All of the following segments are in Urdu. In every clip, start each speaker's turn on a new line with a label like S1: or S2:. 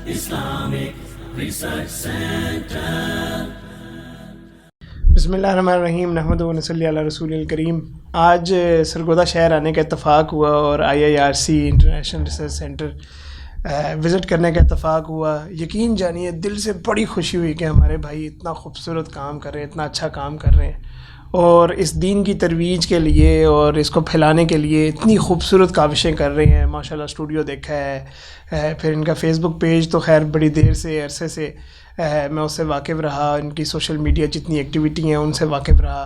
S1: Islamic Research Center.
S2: بسم اللہ الرحمن الرحیم نحمدہ و نصلی علی رسول الکریم. آج سرگودا شہر آنے کا اتفاق ہوا اور IIRC international research centre visit کرنے کا اتفاق ہوا. یقین جانیے دل سے بڑی خوشی ہوئی کہ ہمارے بھائی اتنا خوبصورت کام کر رہے ہیں, اتنا اچھا کام کر رہے ہیں, اور اس دین کی ترویج کے لیے اور اس کو پھیلانے کے لیے اتنی خوبصورت کاوشیں کر رہے ہیں. ماشاءاللہ اسٹوڈیو دیکھا ہے, پھر ان کا فیس بک پیج تو خیر بڑی دیر سے عرصے سے میں اس سے واقف رہا, ان کی سوشل میڈیا جتنی ایکٹیویٹی ہیں ان سے واقف رہا.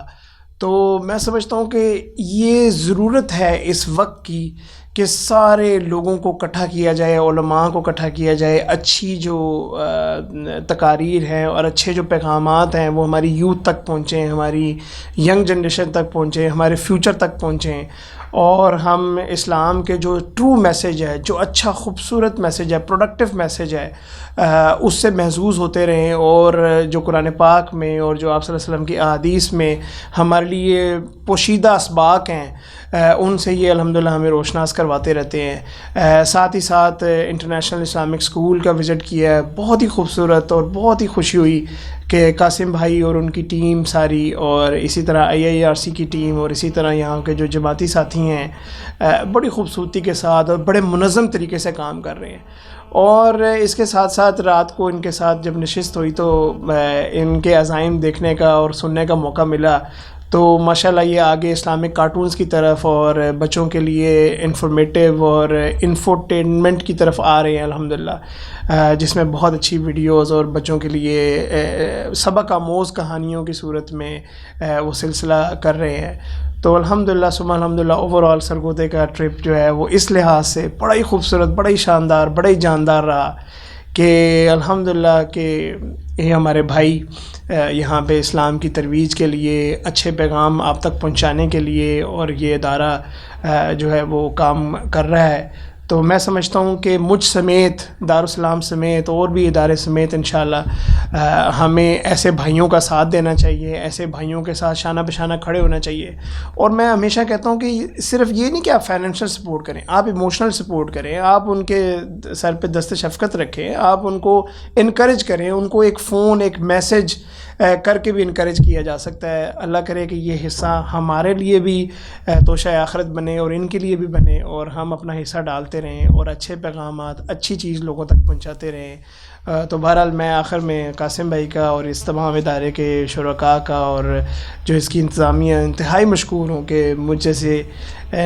S2: تو میں سمجھتا ہوں کہ یہ ضرورت ہے اس وقت کی کہ سارے لوگوں کو اکٹھا کیا جائے, علماء کو اکٹھا کیا جائے, اچھی جو تقاریر ہیں اور اچھے جو پیغامات ہیں وہ ہماری یوتھ تک پہنچیں, ہماری ینگ جنریشن تک پہنچیں, ہمارے فیوچر تک پہنچیں, اور ہم اسلام کے جو ٹرو میسیج ہے, جو اچھا خوبصورت میسیج ہے, پروڈکٹیو میسیج ہے, اس سے محظوظ ہوتے رہیں. اور جو قرآن پاک میں اور جو آپ صلی اللہ علیہ وسلم کی احادیث میں ہمارے لیے پوشیدہ اسباق ہیں, ان سے یہ الحمدللہ ہمیں روشناس کرواتے رہتے ہیں. ساتھ ہی ساتھ انٹرنیشنل اسلامک اسکول کا وزٹ کیا ہے, بہت ہی خوبصورت اور بہت ہی خوشی ہوئی کہ قاسم بھائی اور ان کی ٹیم ساری, اور اسی طرح IIRC کی ٹیم, اور اسی طرح یہاں کے جو جماعتی ساتھی ہیں بڑی خوبصورتی کے ساتھ اور بڑے منظم طریقے سے کام کر رہے ہیں. اور اس کے ساتھ ساتھ رات کو ان کے ساتھ جب نشست ہوئی تو ان کے عزائم دیکھنے کا اور سننے کا موقع ملا. تو ماشاءاللہ یہ آگے اسلامک کارٹونز کی طرف اور بچوں کے لیے انفارمیٹیو اور انفوٹینمنٹ کی طرف آ رہے ہیں الحمدللہ, جس میں بہت اچھی ویڈیوز اور بچوں کے لیے سبق آموز کہانیوں کی صورت میں وہ سلسلہ کر رہے ہیں. تو الحمدللہ ثم الحمدللہ اوور آل سرگودے کا ٹرپ جو ہے وہ اس لحاظ سے بڑا ہی خوبصورت, بڑا ہی شاندار, بڑا ہی جاندار رہا کہ الحمدللہ کہ یہ ہمارے بھائی یہاں پہ اسلام کی ترویج کے لیے, اچھے پیغام آپ تک پہنچانے کے لیے, اور یہ ادارہ جو ہے وہ کام کر رہا ہے. تو میں سمجھتا ہوں کہ مجھ سمیت, دارالاسلام سمیت, اور بھی ادارے سمیت انشاءاللہ ہمیں ایسے بھائیوں کا ساتھ دینا چاہیے, ایسے بھائیوں کے ساتھ شانہ بشانہ کھڑے ہونا چاہیے. اور میں ہمیشہ کہتا ہوں کہ صرف یہ نہیں کہ آپ فائنینشیل سپورٹ کریں, آپ ایموشنل سپورٹ کریں, آپ ان کے سر پہ دست شفقت رکھیں, آپ ان کو انکریج کریں, ان کو ایک فون, ایک میسیج کر کے بھی انکریج کیا جا سکتا ہے. اللہ کرے کہ یہ حصہ ہمارے لیے بھی توشہ آخرت بنے اور ان کے لیے بھی بنے, اور ہم اپنا حصہ ڈالتے رہیں اور اچھے پیغامات, اچھی چیز لوگوں تک پہنچاتے رہیں. تو بہرحال میں آخر میں قاسم بھائی کا اور اس تمام ادارے کے شرکاء کا اور جو اس کی انتظامیہ انتہائی مشکور ہوں کہ مجھ جیسے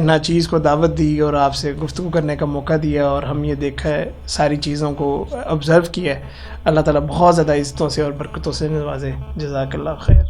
S2: ناچیز کو دعوت دی اور آپ سے گفتگو کرنے کا موقع دیا, اور ہم یہ دیکھا ہے, ساری چیزوں کو آبزرو کیا ہے. اللہ تعالیٰ بہت زیادہ عزتوں سے اور برکتوں سے نوازے. جزاک اللہ خیر.